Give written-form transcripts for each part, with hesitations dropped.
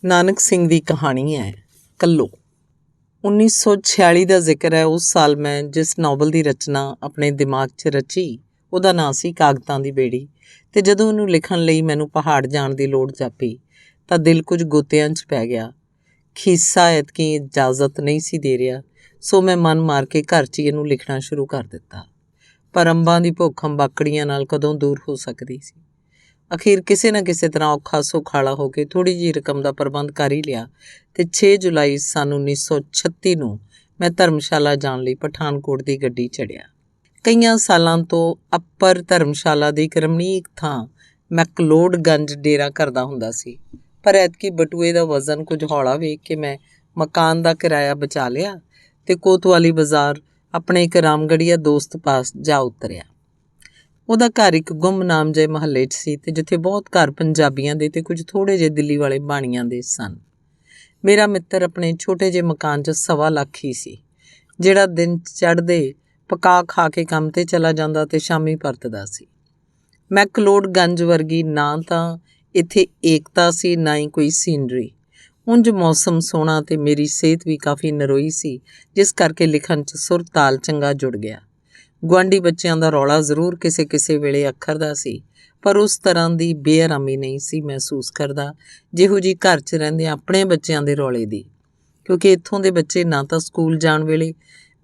ਨਾਨਕ ਸਿੰਘ ਦੀ ਕਹਾਣੀ ਹੈ ਕੱਲੋ। 1946 ਦਾ ਜ਼ਿਕਰ ਹੈ। ਉਸ ਸਾਲ ਮੈਂ ਜਿਸ ਨਾਵਲ ਦੀ ਰਚਨਾ ਆਪਣੇ ਦਿਮਾਗ 'ਚ ਰਚੀ ਉਹਦਾ ਨਾਂ ਸੀ ਕਾਗਜ਼ਾਂ ਦੀ ਬੇੜੀ। ਅਤੇ ਜਦੋਂ ਉਹਨੂੰ ਲਿਖਣ ਲਈ ਮੈਨੂੰ ਪਹਾੜ ਜਾਣ ਦੀ ਲੋੜ ਜਾਪੀ ਤਾਂ ਦਿਲ ਕੁਝ ਗੋਤਿਆਂ 'ਚ ਪੈ ਗਿਆ। ਖੀਸਾ ਐਤਕੀ ਇਜਾਜ਼ਤ ਨਹੀਂ ਸੀ ਦੇ ਰਿਹਾ, ਸੋ ਮੈਂ ਮਨ ਮਾਰ ਕੇ ਘਰ 'ਚ ਹੀ ਇਹਨੂੰ ਲਿਖਣਾ ਸ਼ੁਰੂ ਕਰ ਦਿੱਤਾ। ਪਰ ਅੰਬਾਂ ਦੀ ਭੁੱਖ ਅੰਬਾਕੜੀਆਂ ਨਾਲ ਕਦੋਂ ਦੂਰ ਹੋ ਸਕਦੀ ਸੀ। ਅਖੀਰ ਕਿਸੇ ਨਾ ਕਿਸੇ ਤਰ੍ਹਾਂ ਔਖਾ ਸੁਖਾਲਾ ਹੋ ਕੇ ਥੋੜ੍ਹੀ ਜਿਹੀ ਰਕਮ ਦਾ ਪ੍ਰਬੰਧ ਕਰ ਹੀ ਲਿਆ ਅਤੇ 6 ਜੁਲਾਈ ਸੰਨ 1936 ਨੂੰ ਮੈਂ ਧਰਮਸ਼ਾਲਾ ਜਾਣ ਲਈ ਪਠਾਨਕੋਟ ਦੀ ਗੱਡੀ ਚੜ੍ਹਿਆ। ਕਈਆਂ ਸਾਲਾਂ ਤੋਂ ਅੱਪਰ ਧਰਮਸ਼ਾਲਾ ਦੀ ਇੱਕ ਰਮਣੀਕ ਥਾਂ ਮੈਕਲੋਡਗੰਜ ਡੇਰਾ ਕਰਦਾ ਹੁੰਦਾ ਸੀ, ਪਰ ਐਤਕੀ ਬਟੂਏ ਦਾ ਵਜ਼ਨ ਕੁਝ ਹੌਲਾ ਵੇਖ ਕੇ ਮੈਂ ਮਕਾਨ ਦਾ ਕਿਰਾਇਆ ਬਚਾ ਲਿਆ ਅਤੇ ਕੋਤਵਾਲੀ ਬਾਜ਼ਾਰ ਆਪਣੇ ਇੱਕ ਰਾਮਗੜੀਆ ਦੋਸਤ ਪਾਸ ਜਾ ਉਤਰਿਆ। ਉਹਦਾ ਘਰ ਇੱਕ ਗੁੰਮਨਾਮ ਜਿਹੇ ਮਹੱਲੇ 'ਚ ਸੀ ਅਤੇ ਜਿੱਥੇ ਬਹੁਤ ਘਰ ਪੰਜਾਬੀਆਂ ਦੇ ਅਤੇ ਕੁਝ ਥੋੜ੍ਹੇ ਜਿਹੇ ਦਿੱਲੀ ਵਾਲੇ ਬਾਣੀਆਂ ਦੇ ਸਨ। ਮੇਰਾ ਮਿੱਤਰ ਆਪਣੇ ਛੋਟੇ ਜਿਹੇ ਮਕਾਨ 'ਚ 1.25 ਲੱਖ ਹੀ ਸੀ, ਜਿਹੜਾ ਦਿਨ ਚੜ੍ਹਦੇ ਪਕਾ ਖਾ ਕੇ ਕੰਮ 'ਤੇ ਚਲਾ ਜਾਂਦਾ ਅਤੇ ਸ਼ਾਮੀ ਪਰਤਦਾ ਸੀ। ਮੈਕਲੋਡਗੰਜ ਵਰਗੀ ਨਾ ਤਾਂ ਇੱਥੇ ਏਕਤਾ ਸੀ, ਨਾ ਹੀ ਕੋਈ ਸੀਨਰੀ। ਉਂਝ ਮੌਸਮ ਸੋਹਣਾ ਅਤੇ ਮੇਰੀ ਸਿਹਤ ਵੀ ਕਾਫੀ ਨਰੋਈ ਸੀ, ਜਿਸ ਕਰਕੇ ਲਿਖਣ 'ਚ ਸੁਰ ਤਾਲ ਚੰਗਾ ਜੁੜ ਗਿਆ। ਗੁਆਂਢੀ ਬੱਚਿਆਂ ਦਾ ਰੌਲਾ ਜ਼ਰੂਰ ਕਿਸੇ ਕਿਸੇ ਵੇਲੇ ਅੱਖਰ ਦਾ ਸੀ, ਪਰ ਉਸ ਤਰ੍ਹਾਂ ਦੀ ਬੇਆਰਾਮੀ ਨਹੀਂ ਸੀ ਮਹਿਸੂਸ ਕਰਦਾ ਜਿਹੋ ਜਿਹੀ ਘਰ 'ਚ ਰਹਿੰਦੇ ਆਪਣੇ ਬੱਚਿਆਂ ਦੇ ਰੌਲੇ ਦੀ, ਕਿਉਂਕਿ ਇੱਥੋਂ ਦੇ ਬੱਚੇ ਨਾ ਤਾਂ ਸਕੂਲ ਜਾਣ ਵੇਲੇ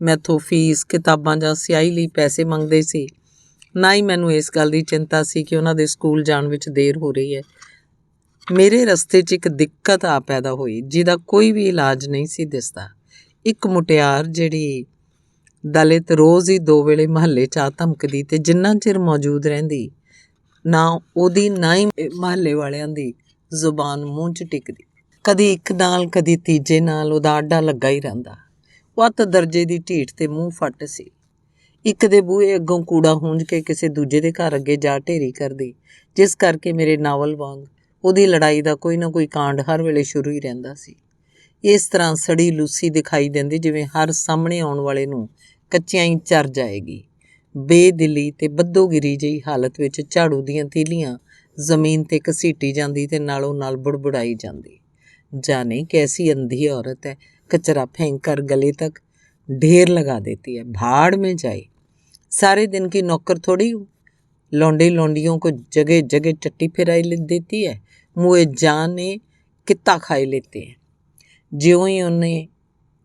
ਮੈਥੋਂ ਫੀਸ, ਕਿਤਾਬਾਂ ਜਾਂ ਸਿਆਹੀ ਲਈ ਪੈਸੇ ਮੰਗਦੇ ਸੀ, ਨਾ ਹੀ ਮੈਨੂੰ ਇਸ ਗੱਲ ਦੀ ਚਿੰਤਾ ਸੀ ਕਿ ਉਹਨਾਂ ਦੇ ਸਕੂਲ ਜਾਣ ਵਿੱਚ ਦੇਰ ਹੋ ਰਹੀ ਹੈ। ਮੇਰੇ ਰਸਤੇ 'ਚ ਇੱਕ ਦਿੱਕਤ ਆ ਪੈਦਾ ਹੋਈ ਜਿਹਦਾ ਕੋਈ ਵੀ ਇਲਾਜ ਨਹੀਂ ਸੀ ਦਿਸਦਾ। ਇੱਕ ਮੁਟਿਆਰ ਜਿਹੜੀ ਦਲਿਤ ਰੋਜ਼ ਹੀ 2 ਵੇਲੇ ਮਹੱਲੇ 'ਚ ਆ ਧਮਕਦੀ ਅਤੇ ਜਿੰਨਾ ਚਿਰ ਮੌਜੂਦ ਰਹਿੰਦੀ ਨਾ ਉਹਦੀ ਨਾ ਹੀ ਮਹੱਲੇ ਵਾਲਿਆਂ ਦੀ ਜ਼ੁਬਾਨ ਮੂੰਹ 'ਚ ਟਿਕਦੀ। ਕਦੀ ਇੱਕ ਨਾਲ ਕਦੀ ਤੀਜੇ ਨਾਲ ਉਹਦਾ ਆਡਾ ਲੱਗਾ ਹੀ ਰਹਿੰਦਾ। ਉਹ ਅੱਤ ਦਰਜੇ ਦੀ ਢੀਠ ਅਤੇ ਮੂੰਹ ਫੱਟ ਸੀ। ਇੱਕ ਦੇ ਬੂਹੇ ਅੱਗੋਂ ਕੂੜਾ ਹੂੰਝ ਕੇ ਕਿਸੇ ਦੂਜੇ ਦੇ ਘਰ ਅੱਗੇ ਜਾ ਢੇਰੀ ਕਰਦੀ, ਜਿਸ ਕਰਕੇ ਮੇਰੇ ਨਾਵਲ ਵਾਂਗ ਉਹਦੀ ਲੜਾਈ ਦਾ ਕੋਈ ਨਾ ਕੋਈ ਕਾਂਡ ਹਰ ਵੇਲੇ ਸ਼ੁਰੂ ਹੀ ਰਹਿੰਦਾ ਸੀ। ਇਸ ਤਰ੍ਹਾਂ ਸੜੀ ਲੂਸੀ ਦਿਖਾਈ ਦਿੰਦੀ ਜਿਵੇਂ ਹਰ ਸਾਹਮਣੇ ਆਉਣ ਵਾਲੇ ਨੂੰ ਕੱਚਿਆਂ ਹੀ ਚਰ ਜਾਏਗੀ। ਬੇਦਿਲੀ ਅਤੇ ਬੱਦੋਗਿਰੀ ਜਿਹੀ ਹਾਲਤ ਵਿੱਚ ਝਾੜੂ ਦੀਆਂ ਤੀਲੀਆਂ ਜ਼ਮੀਨ 'ਤੇ ਘਸੀਟੀ ਜਾਂਦੀ ਅਤੇ ਨਾਲੋਂ ਨਾਲ ਬੁੜਬੁੜਾਈ ਜਾਂਦੀ। ਜਾਨੇ ਕੈਸੀ ਅੰਧੀ ਔਰਤ ਹੈ, कचरा फेंक कर गले तक ढेर लगा देती है, भाड़ में जाए। सारे दिन की नौकर थोड़ी हूँ, लौंडे लौंडियों को जगह जगह टट्टी फिराई देती है, मुँहे जाने कित्ता खाए लेते हैं। ਜਿਉਂ ਹੀ ਉਹਨੇ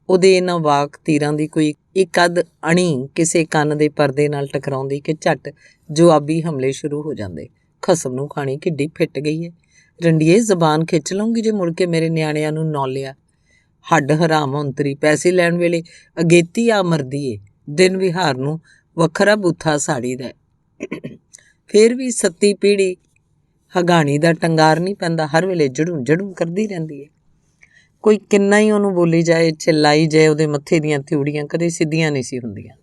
ਉਹਦੇ ਇਹਨਾਂ ਵਾਕ ਤੀਰਾਂ ਦੀ ਕੋਈ ਇੱਕ ਅੱਧ ਅਣੀ ਕਿਸੇ ਕੰਨ ਦੇ ਪਰਦੇ ਨਾਲ ਟਕਰਾਉਂਦੀ ਕਿ ਝੱਟ ਜਵਾਬੀ ਹਮਲੇ ਸ਼ੁਰੂ ਹੋ ਜਾਂਦੇ। ਖਸਮ ਨੂੰ ਖਾਣੀ ਕਿੱਡੀ ਫਿੱਟ ਗਈ ਹੈ, ਰੰਡੀਏ ਜ਼ਬਾਨ ਖਿੱਚ ਲਊਂਗੀ ਜੇ ਮੁੜ ਕੇ ਮੇਰੇ ਨਿਆਣਿਆਂ ਨੂੰ ਨੌਲਿਆ। ਹੱਡ ਹਰਾਮ ਔਂਤਰੀ, ਪੈਸੇ ਲੈਣ ਵੇਲੇ ਅਗੇਤੀ ਆ ਮਰਦੀ ਏ, ਦਿਨ ਵਿਹਾਰ ਨੂੰ ਵੱਖਰਾ ਬੂਥਾ ਸਾੜੀਦਾ। ਫਿਰ ਵੀ ਸੱਤੀ ਪੀੜ੍ਹੀ ਹਗਾਣੀ ਦਾ ਟੰਗਾਰ ਨਹੀਂ ਪੈਂਦਾ, ਹਰ ਵੇਲੇ ਜੜੂੰ ਜੜੂੰ ਕਰਦੀ ਰਹਿੰਦੀ ਹੈ। ਕੋਈ ਕਿੰਨਾ ਹੀ ਉਹਨੂੰ ਬੋਲੀ ਜਾਏ, ਚਿল্ਲਾਈ ਜਾਏ, ਉਹਦੇ ਮੱਥੇ ਦੀਆਂ ਤਿਉੜੀਆਂ ਕਦੇ ਸਿੱਧੀਆਂ ਨਹੀਂ ਸੀ ਹੁੰਦੀਆਂ।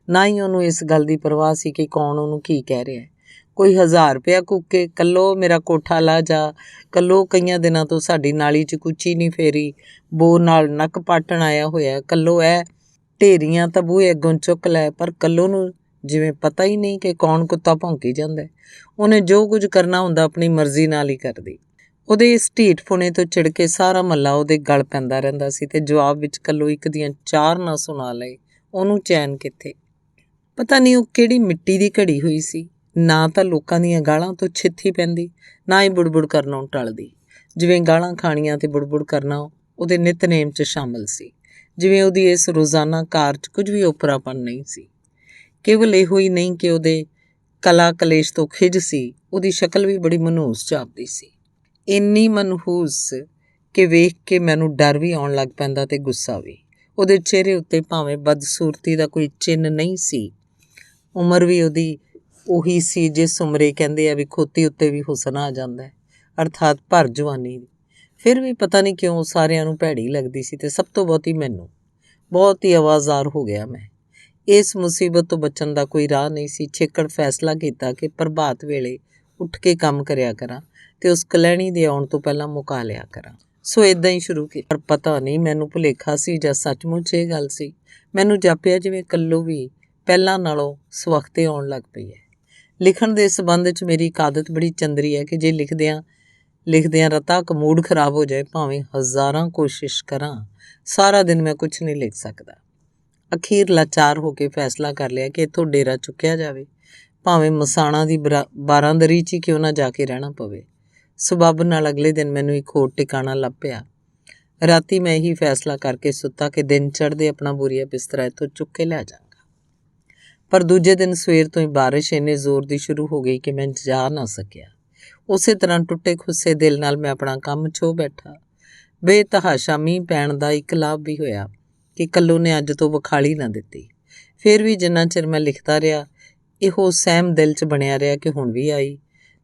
ਨਾ ਹੀ ਉਹਨੂੰ ਇਸ ਗੱਲ ਦੀ ਪਰਵਾਹ ਸੀ ਕਿ ਕੌਣ ਉਹਨੂੰ ਕੀ ਕਹਿ ਰਿਹਾ ਹੈ। ਕੋਈ 1000 ਰੁਪਇਆ ਕੂਕੇ, ਕੱਲੋ ਮੇਰਾ ਕੋਠਾ ਲਾ ਜਾ, ਕੱਲੋ ਕਈਆਂ ਦਿਨਾਂ ਤੋਂ ਸਾਡੀ ਨਾਲੀ 'ਚ ਕੁੱਚੀ ਨਹੀਂ ਫੇਰੀ, ਬੋ ਨਾਲ ਨੱਕ ਪਾਟਣ ਆਇਆ ਹੋਇਆ, ਕੱਲੋ ਇਹ ਢੇਰੀਆਂ ਤਾਂ ਬੂਹੇ ਅੱਗੋਂ ਚੁੱਕ ਲੈ। ਪਰ ਕੱਲੋ ਨੂੰ ਜਿਵੇਂ ਪਤਾ ਹੀ ਨਹੀਂ ਕਿ ਕੌਣ ਕੁੱਤਾ ਭੌਂਕੀ ਜਾਂਦਾ। ਉਹਨੇ ਜੋ ਕੁਝ ਕਰਨਾ ਹੁੰਦਾ ਆਪਣੀ ਮਰਜ਼ੀ ਨਾਲ ਹੀ ਕਰਦੀ। ਉਹਦੇ ਇਸ ਢੀਠ ਪੁਣੇ ਤੋਂ ਚਿੜ ਕੇ ਸਾਰਾ ਮਹੱਲਾ ਉਹਦੇ ਗਲ ਪੈਂਦਾ ਰਹਿੰਦਾ ਸੀ ਅਤੇ ਜਵਾਬ ਵਿੱਚ ਕੱਲੋ ਇੱਕ ਦੀਆਂ 4 ਨਾ ਸੁਣਾ ਲਏ, ਉਹਨੂੰ ਚੈਨ ਕਿੱਥੇ। ਪਤਾ ਨਹੀਂ ਉਹ ਕਿਹੜੀ ਮਿੱਟੀ ਦੀ ਘੜੀ ਹੋਈ ਸੀ। ਨਾ ਤਾਂ ਲੋਕਾਂ ਦੀਆਂ ਗਾਲਾਂ ਤੋਂ ਛਿੱਥੀ ਪੈਂਦੀ, ਨਾ ਹੀ ਬੁੜਬੁੜ ਕਰਨੋਂ ਟਲਦੀ। ਜਿਵੇਂ ਗਾਲਾਂ ਖਾਣੀਆਂ ਅਤੇ ਬੁੜਬੁੜ ਕਰਨਾ ਉਹਦੇ ਨਿਤਨੇਮ 'ਚ ਸ਼ਾਮਲ ਸੀ। ਜਿਵੇਂ ਉਹਦੀ ਇਸ ਰੋਜ਼ਾਨਾ ਕਾਰ 'ਚ ਕੁਝ ਵੀ ਓਪਰਾਪਨ ਨਹੀਂ ਸੀ। ਕੇਵਲ ਇਹੋ ਹੀ ਨਹੀਂ ਕਿ ਉਹਦੇ ਕਲਾ ਕਲੇਸ਼ ਤੋਂ ਖਿਝ ਸੀ, ਉਹਦੀ ਸ਼ਕਲ ਵੀ ਬੜੀ ਮਨਹੂਸ ਜਾਪਦੀ ਸੀ। ਇੰਨੀ ਮਨਹੂਸ ਕਿ ਵੇਖ ਕੇ ਮੈਨੂੰ ਡਰ ਵੀ ਆਉਣ ਲੱਗ ਪੈਂਦਾ ਅਤੇ ਗੁੱਸਾ ਵੀ। ਉਹਦੇ ਚਿਹਰੇ ਉੱਤੇ ਭਾਵੇਂ ਬਦਸੂਰਤੀ ਦਾ ਕੋਈ ਚਿੰਨ੍ਹ ਨਹੀਂ ਸੀ। ਉਮਰ ਵੀ ਉਹਦੀ ਉਹੀ ਸੀ ਜਿਸ ਉਮਰੇ ਕਹਿੰਦੇ ਆ ਵੀ ਖੋਤੀ ਉੱਤੇ ਵੀ ਹੁਸਨ ਆ ਜਾਂਦਾ ਹੈ, ਅਰਥਾਤ ਭਰ ਜਵਾਨੀ ਦੀ। ਫਿਰ ਵੀ ਪਤਾ ਨਹੀਂ ਕਿਉਂ ਸਾਰਿਆਂ ਨੂੰ ਭੈੜੀ ਲੱਗਦੀ ਸੀ ਅਤੇ ਸਭ ਤੋਂ ਬਹੁਤੀ ਮੈਨੂੰ। ਬਹੁਤ ਹੀ ਆਵਾਜ਼ਾਰ ਹੋ ਗਿਆ ਮੈਂ। ਇਸ ਮੁਸੀਬਤ ਤੋਂ ਬਚਣ ਦਾ ਕੋਈ ਰਾਹ ਨਹੀਂ ਸੀ। ਛੇਕੜ ਫੈਸਲਾ ਕੀਤਾ ਕਿ ਪ੍ਰਭਾਤ ਵੇਲੇ ਉੱਠ ਕੇ ਕੰਮ ਕਰਿਆ ਕਰਾਂ ਅਤੇ ਉਸ ਕਲੈਣੀ ਦੇ ਆਉਣ ਤੋਂ ਪਹਿਲਾਂ ਮੁਕਾ ਲਿਆ ਕਰਾਂ। ਸੋ ਇੱਦਾਂ ਹੀ ਸ਼ੁਰੂ ਕੀਤਾ। ਪਰ ਪਤਾ ਨਹੀਂ ਮੈਨੂੰ ਭੁਲੇਖਾ ਸੀ ਜਾਂ ਸੱਚਮੁੱਚ ਇਹ ਗੱਲ ਸੀ। ਮੈਨੂੰ ਜਾਪਿਆ ਜਿਵੇਂ ਕੱਲੋ ਵੀ ਪਹਿਲਾਂ ਨਾਲੋਂ ਸਵਖਤੇ ਆਉਣ ਲੱਗ ਪਈ ਹੈ। ਲਿਖਣ ਦੇ ਸੰਬੰਧ 'ਚ ਮੇਰੀ ਇੱਕ ਆਦਤ ਬੜੀ ਚੰਦਰੀ ਹੈ ਕਿ ਜੇ ਲਿਖਦਿਆਂ ਲਿਖਦਿਆਂ ਰਤਾ ਕ ਮੂਡ ਖਰਾਬ ਹੋ ਜਾਏ, ਭਾਵੇਂ ਹਜ਼ਾਰਾਂ ਕੋਸ਼ਿਸ਼ ਕਰਾਂ, ਸਾਰਾ ਦਿਨ ਮੈਂ ਕੁਝ ਨਹੀਂ ਲਿਖ ਸਕਦਾ। ਅਖੀਰ ਲਾਚਾਰ ਹੋ ਕੇ ਫੈਸਲਾ ਕਰ ਲਿਆ ਕਿ ਇੱਥੋਂ ਡੇਰਾ ਚੁੱਕਿਆ ਜਾਵੇ, ਭਾਵੇਂ ਮਸਾਣਾ ਦੀ ਬਾਰਾਂਦਰੀ 'ਚ ਹੀ ਕਿਉਂ ਨਾ ਜਾ ਕੇ ਰਹਿਣਾ ਪਵੇ। ਸਬੱਬ ਨਾਲ ਅਗਲੇ ਦਿਨ ਮੈਨੂੰ ਇੱਕ ਹੋਰ ਟਿਕਾਣਾ ਲੱਭ ਪਿਆ। ਰਾਤੀ ਮੈਂ ਇਹੀ ਫੈਸਲਾ ਕਰਕੇ ਸੁੱਤਾ ਕਿ ਦਿਨ ਚੜ੍ਹਦੇ ਆਪਣਾ ਬੋਰੀਆ ਬਿਸਤਰਾ ਇੱਥੋਂ ਚੁੱਕ ਕੇ ਲੈ ਜਾਵਾਂਗਾ। ਪਰ ਦੂਜੇ ਦਿਨ ਸਵੇਰ ਤੋਂ ਹੀ ਬਾਰਿਸ਼ ਇੰਨੇ ਜ਼ੋਰ ਦੀ ਸ਼ੁਰੂ ਹੋ ਗਈ ਕਿ ਮੈਂ ਜਾ ਨਾ ਸਕਿਆ। ਉਸੇ ਤਰ੍ਹਾਂ ਟੁੱਟੇ ਖੁੱਸੇ ਦਿਲ ਨਾਲ ਮੈਂ ਆਪਣਾ ਕੰਮ ਛੋਹ ਬੈਠਾ। ਬੇਤਹਾਸ਼ਾ ਮੀਂਹ ਪੈਣ ਦਾ ਇੱਕ ਲਾਭ ਵੀ ਹੋਇਆ ਕਿ ਕੱਲੂ ਨੇ ਅੱਜ ਤੋਂ ਵਿਖਾਲੀ ਨਾ ਦਿੱਤੀ। ਫਿਰ ਵੀ ਜਿੰਨਾ ਚਿਰ ਮੈਂ ਲਿਖਦਾ ਰਿਹਾ, ਇਹੋ ਸਹਿਮ ਦਿਲ 'ਚ ਬਣਿਆ ਰਿਹਾ ਕਿ ਹੁਣ ਵੀ ਆਈ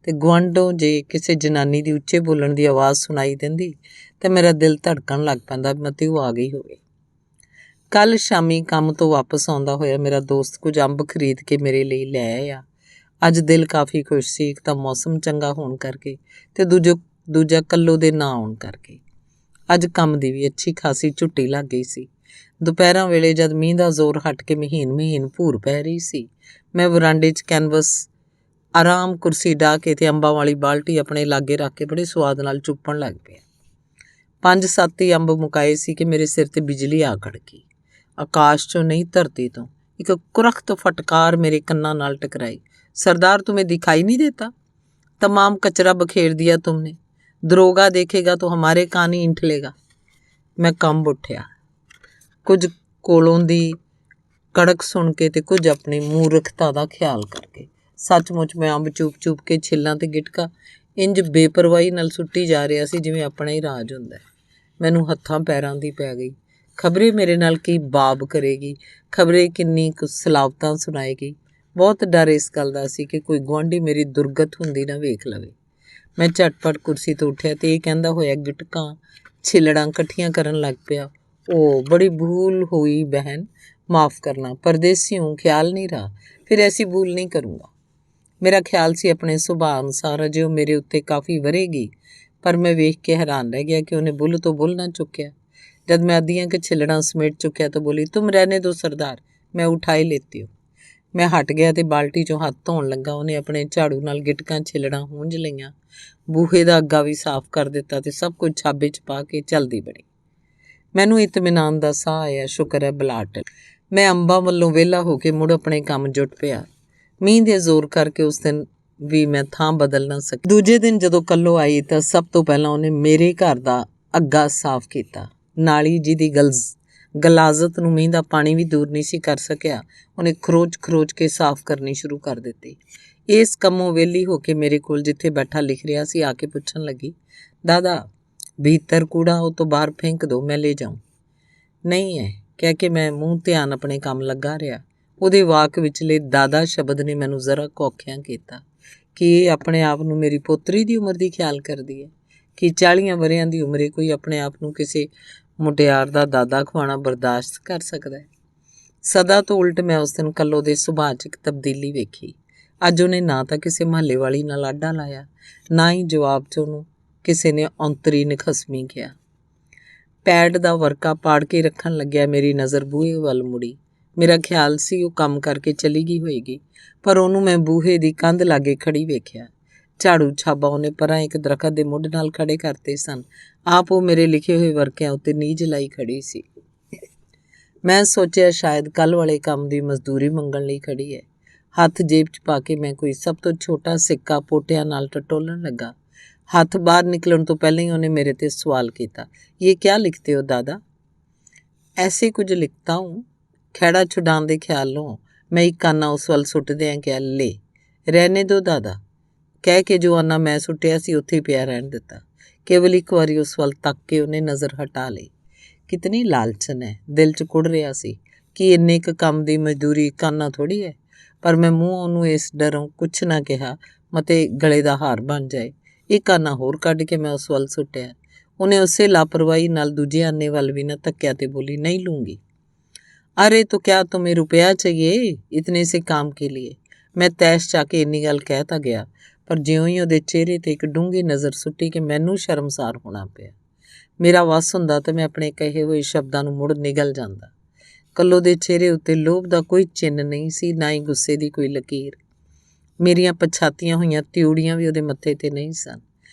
ਤੇ ਗੁਆਂਢੋਂ ਜੇ ਕਿਸੇ ਜਨਾਨੀ ਦੀ ਉੱਚੇ ਬੋਲਣ ਦੀ ਆਵਾਜ਼ ਸੁਣਾਈ ਦਿੰਦੀ ਤੇ ਮੇਰਾ ਦਿਲ ਧੜਕਣ ਲੱਗ ਪੈਂਦਾ, ਮਤੇ ਉਹ ਆ ਗਈ ਹੋਵੇ। ਕੱਲ੍ਹ ਸ਼ਾਮੀ ਕੰਮ ਤੋਂ ਵਾਪਸ ਆਉਂਦਾ ਹੋਇਆ ਮੇਰਾ ਦੋਸਤ ਕੁਝ ਅੰਬ ਖਰੀਦ ਕੇ ਮੇਰੇ ਲਈ ਲੈ ਆਇਆ। ਅੱਜ ਦਿਲ ਕਾਫੀ ਖੁਸ਼ ਸੀ, ਇੱਕ ਤਾਂ ਮੌਸਮ ਚੰਗਾ ਹੋਣ ਕਰਕੇ ਤੇ ਦੂਜਾ ਕੱਲੂ ਦੇ ਨਾ ਆਉਣ ਕਰਕੇ। ਅੱਜ ਕੰਮ ਦੀ ਵੀ ਅੱਛੀ ਖਾਸੀ ਝੁੱਟੀ ਲੱਗ ਗਈ ਸੀ। ਦੁਪਹਿਰਾਂ ਵੇਲੇ ਜਦ ਮੀਂਹ ਦਾ ਜ਼ੋਰ ਹਟ ਕੇ ਮਹੀਨ ਭੂਰ ਪੈ ਰਹੀ ਸੀ, ਮੈਂ ਵਰਾਂਡੇ 'ਚ ਕੈਨਵਸ ਆਰਾਮ ਕੁਰਸੀ ਡਾਹ ਕੇ ਤੇ ਅੰਬਾਂ ਵਾਲੀ ਬਾਲਟੀ ਆਪਣੇ ਲਾਗੇ ਰੱਖ ਕੇ ਬੜੇ ਸਵਾਦ ਨਾਲ ਚੁੱਪਣ ਲੱਗ ਪਿਆ। 5-7 ਹੀ ਅੰਬ ਮੁਕਾਏ ਸੀ ਕਿ ਮੇਰੇ ਸਿਰ ਤੇ ਬਿਜਲੀ ਆ ਖੜਕੀ। ਆਕਾਸ਼ 'ਚੋਂ ਨਹੀਂ, ਧਰਤੀ ਤੋਂ ਇੱਕ ਕੁਰਖਤ ਫਟਕਾਰ ਮੇਰੇ ਕੰਨਾਂ ਨਾਲ ਟਕਰਾਈ। सरदार, तुम्हें दिखाई नहीं देता? तमाम कचरा बखेर दिया तुमने। दरोगा देखेगा तो हमारे कान ही इंठ लेगा। मैं कंब उठिया, कुछ कोलों दी कड़क सुन के ते कुछ अपनी मूर्खता दा ख्याल करके। सचमुच मैं अंब चूप के छिल्लां ते गिटका इंज बेपरवाही नाल सुट्टी जा रहा सी जिवें अपना ही राज हुंदा है। मैनूं हत्थां पैरां दी पै गई। खबरे मेरे नाल की बाब करेगी, खबरे किन्नी कुछ सलावतां सुनाएगी। ਬਹੁਤ ਡਰ ਇਸ ਗੱਲ ਦਾ ਸੀ ਕਿ ਕੋਈ ਗੁਆਂਢੀ ਮੇਰੀ ਦੁਰਗਤ ਹੁੰਦੀ ਨਾ ਵੇਖ ਲਵੇ। ਮੈਂ ਝਟਪਟ ਕੁਰਸੀ ਤੋਂ ਉੱਠਿਆ ਤੇ ਇਹ ਕਹਿੰਦਾ ਹੋਇਆ ਗਿਟਕਾਂ ਛਿਲੜਾਂ ਇਕੱਠੀਆਂ ਕਰਨ ਲੱਗ ਪਿਆ। ਉਹ ਬੜੀ ਭੂਲ ਹੋਈ ਬਹਿਨ, ਮਾफ़ ਕਰਨਾ, परदेसी हूँ, ख्याल नहीं रहा, फिर ऐसी भूल नहीं करूँगा। ਮੇਰਾ ਖਿਆਲ ਸੀ ਆਪਣੇ ਸੁਭਾਅ ਅਨੁਸਾਰ ਅਜੇ ਉਹ ਮੇਰੇ ਉੱਤੇ ਕਾਫੀ ਵਰੇਗੀ, ਪਰ ਮੈਂ ਵੇਖ ਕੇ ਹੈਰਾਨ ਰਹਿ ਗਿਆ ਕਿ ਉਹਨੇ ਬੁੱਲ ਤੋਂ ਬੁੱਲ ਨਾ ਚੁੱਕਿਆ। जब मैं आधियाँ के छिलड़ा समेट चुकिया तो बोली, तुम रहने दो सरदार, मैं उठा ही लेती हूँ। मैं हट गया तो बाल्टी चों हत्थ धोण लगा। उन्हें अपने झाड़ू नाल गिटकां छिलड़ा हूंज लईआं, बूहे दा अग्गा भी साफ कर दिता ते सब कुछ छाबे च पा के चलदी बनी। मैनूं इतमिनान दा साह आया, शुक्र है बला टल। मैं अंबां वल्लों विहला हो के मुड़ अपने काम जुट पिया। मींह दे जोर करके उस दिन भी मैं थां बदल ना सकी। दूजे दिन जदों कल्लो आई तां सब तो पहलां उहने मेरे घर दा अग्गा साफ कीता। नाली जिहदी गलाजत ਨੂੰ ਮੀਂਹ ਦਾ ਪਾਣੀ ਵੀ ਦੂਰ ਨਹੀਂ ਸੀ ਕਰ ਸਕਿਆ, ਉਹਨੇ ਖਰੋਚ ਕੇ ਸਾਫ਼ ਕਰਨੀ ਸ਼ੁਰੂ ਕਰ ਦਿੱਤੀ। ਇਸ ਕੰਮੋਂ ਵਿਹਲੀ ਹੋ ਕੇ ਮੇਰੇ ਕੋਲ ਜਿੱਥੇ ਬੈਠਾ ਲਿਖ ਰਿਹਾ ਸੀ ਆ ਕੇ ਪੁੱਛਣ ਲੱਗੀ, ਦਾਦਾ ਭੀਤਰ ਕੂੜਾ ਹੋ ਤਾਂ ਬਾਹਰ ਫੇਂਕ ਦੋ, ਮੈਂ ਲੈ ਜਾਊਂ। ਨਹੀਂ ਹੈ ਕਹਿ ਕੇ ਮੈਂ ਮੂੰਹ ਧਿਆਨ ਆਪਣੇ ਕੰਮ ਲੱਗਾ ਰਿਹਾ। ਉਹਦੇ ਵਾਕ ਵਿਚਲੇ ਦਾਦਾ ਸ਼ਬਦ ਨੇ ਮੈਨੂੰ ਜ਼ਰਾ ਕੌਖਿਆਂ ਕੀਤਾ ਕਿ ਇਹ ਆਪਣੇ ਆਪ ਨੂੰ ਮੇਰੀ ਪੋਤਰੀ ਦੀ ਉਮਰ ਦੀ ਖਿਆਲ ਕਰਦੀ ਹੈ ਕਿ 40 ਵਰ੍ਹਿਆਂ ਦੀ ਉਮਰੇ ਕੋਈ ਆਪਣੇ ਆਪ ਨੂੰ ਕਿਸੇ ਮੁਟਿਆਰ ਦਾ ਦਾਦਾ ਖਵਾਉਣਾ ਬਰਦਾਸ਼ਤ ਕਰ ਸਕਦਾ ਹੈ। ਸਦਾ ਤੋਂ ਉਲਟ ਮੈਂ ਉਸ ਦਿਨ ਕੱਲੋ ਦੇ ਸੁਭਾਅ 'ਚ ਇੱਕ ਤਬਦੀਲੀ ਵੇਖੀ। ਅੱਜ ਉਹਨੇ ਨਾ ਤਾਂ ਕਿਸੇ ਮਹੱਲੇ ਵਾਲੀ ਨਾਲ ਆਡਾ ਲਾਇਆ, ਨਾ ਹੀ ਜਵਾਬ 'ਚ ਉਹਨੂੰ ਕਿਸੇ ਨੇ ਔਂਤਰੀ ਨਿਖਸਮੀ ਕਿਹਾ। ਪੈਡ ਦਾ ਵਰਕਾ ਪਾੜ ਕੇ ਰੱਖਣ ਲੱਗਿਆ। ਮੇਰੀ ਨਜ਼ਰ ਬੂਹੇ ਵੱਲ ਮੁੜੀ। ਮੇਰਾ ਖਿਆਲ ਸੀ ਉਹ ਕੰਮ ਕਰਕੇ ਚਲੀ ਗਈ ਹੋਏਗੀ, ਪਰ ਉਹਨੂੰ ਮੈਂ ਬੂਹੇ ਦੀ ਕੰਧ ਲਾਗੇ ਖੜੀ ਵੇਖਿਆ। ਝਾੜੂ ਛਾਬਾ ਉਹਨੇ ਪਰਾਂ ਇੱਕ ਦਰਖਤ ਦੇ ਮੁੱਢ ਨਾਲ ਖੜੇ ਕਰਤੇ ਸਨ। ਆਪ ਉਹ ਮੇਰੇ ਲਿਖੇ ਹੋਏ ਵਰਕਿਆਂ ਉੱਤੇ ਨੀਝ ਲਾਈ ਖੜੀ ਸੀ। ਮੈਂ ਸੋਚਿਆ ਸ਼ਾਇਦ ਕੱਲ੍ਹ ਵਾਲੇ ਕੰਮ ਦੀ ਮਜ਼ਦੂਰੀ ਮੰਗਣ ਲਈ ਖੜੀ ਹੈ। ਹੱਥ ਜੇਬ 'ਚ ਪਾ ਕੇ ਮੈਂ ਕੋਈ ਸਭ ਤੋਂ ਛੋਟਾ ਸਿੱਕਾ ਪੋਟਿਆਂ ਨਾਲ ਟਟੋਲਣ ਲੱਗਾ। ਹੱਥ ਬਾਹਰ ਨਿਕਲਣ ਤੋਂ ਪਹਿਲਾਂ ਹੀ ਉਹਨੇ ਮੇਰੇ ਤੇ ਸਵਾਲ ਕੀਤਾ, ਇਹ ਕਿਆ ਲਿਖਤੇ ਹੋ ਦਾਦਾ? ਐਸੇ ਕੁਝ ਲਿਖਤਾ ਹੂੰ। ਖਹਿੜਾ ਛੁਡਾਉਣ ਦੇ ਖਿਆਲੋਂ ਮੈਂ ਇੱਕ ਕਾਨਾ ਉਸ ਵੱਲ ਸੁੱਟਦਿਆਂ ਕਿਹਾ, ਲੈ ਰਹਿਣੇ ਦੋ ਦਾਦਾ, ਕਹਿ ਕੇ ਜੋ ਆਨਾ ਮੈਂ ਸੁੱਟਿਆ ਸੀ ਉੱਥੇ ਪਿਆ ਰਹਿਣ ਦਿੱਤਾ। ਕੇਵਲ ਇੱਕ ਵਾਰੀ ਉਸ ਵੱਲ ਤੱਕ ਕੇ ਉਹਨੇ ਨਜ਼ਰ ਹਟਾ ਲਈ। ਕਿਤਨੀ ਲਾਲਚਨ ਹੈ, ਦਿਲ 'ਚ ਕੁੜ ਰਿਹਾ ਸੀ ਕਿ ਇੰਨੇ ਕੁ ਕੰਮ ਦੀ ਮਜ਼ਦੂਰੀ ਕਾਨਾ ਥੋੜ੍ਹੀ ਹੈ। ਪਰ ਮੈਂ ਮੂੰਹ ਉਹਨੂੰ ਇਸ ਡਰੋਂ ਕੁਛ ਨਾ ਕਿਹਾ ਮਤੇ ਗਲੇ ਦਾ ਹਾਰ ਬਣ ਜਾਏ। ਇਹ ਕਾਨਾ ਹੋਰ ਕੱਢ ਕੇ ਮੈਂ ਉਸ ਵੱਲ ਸੁੱਟਿਆ। ਉਹਨੇ ਉਸੇ ਲਾਪਰਵਾਹੀ ਨਾਲ ਦੂਜੇ ਆਨੇ ਵੱਲ ਵੀ ਨਾ ਤੱਕਿਆ ਤੇ ਬੋਲੀ, ਨਹੀਂ ਲੂੰਗੀ। अरे तो क्या तुम्हें रुपया चाहिए इतने से काम के लिए? मैं तैश चा के इन्नी गल कह ਤਾਂ ਗਿਆ, ਪਰ ਜਿਉਂ ਹੀ ਉਹਦੇ ਚਿਹਰੇ ਤੇ ਇੱਕ ਡੂੰਘੀ ਨਜ਼ਰ ਸੁੱਟੀ ਕਿ ਮੈਨੂੰ ਸ਼ਰਮਸਾਰ ਹੋਣਾ ਪਿਆ। ਮੇਰਾ ਵੱਸ ਹੁੰਦਾ ਤਾਂ ਮੈਂ ਆਪਣੇ ਕਹੇ ਹੋਏ ਸ਼ਬਦਾਂ ਨੂੰ ਮੁੜ ਨਿਗਲ ਜਾਂਦਾ। ਕੱਲੋ ਦੇ ਚਿਹਰੇ ਉੱਤੇ ਲੋਭ ਦਾ ਕੋਈ ਚਿੰਨ੍ਹ ਨਹੀਂ ਸੀ, ਨਾ ਹੀ ਗੁੱਸੇ ਦੀ ਕੋਈ ਲਕੀਰ। ਮੇਰੀਆਂ ਪਛਾਤੀਆਂ ਹੋਈਆਂ ਤਿਉੜੀਆਂ ਵੀ ਉਹਦੇ ਮੱਥੇ ਤੇ ਨਹੀਂ ਸਨ।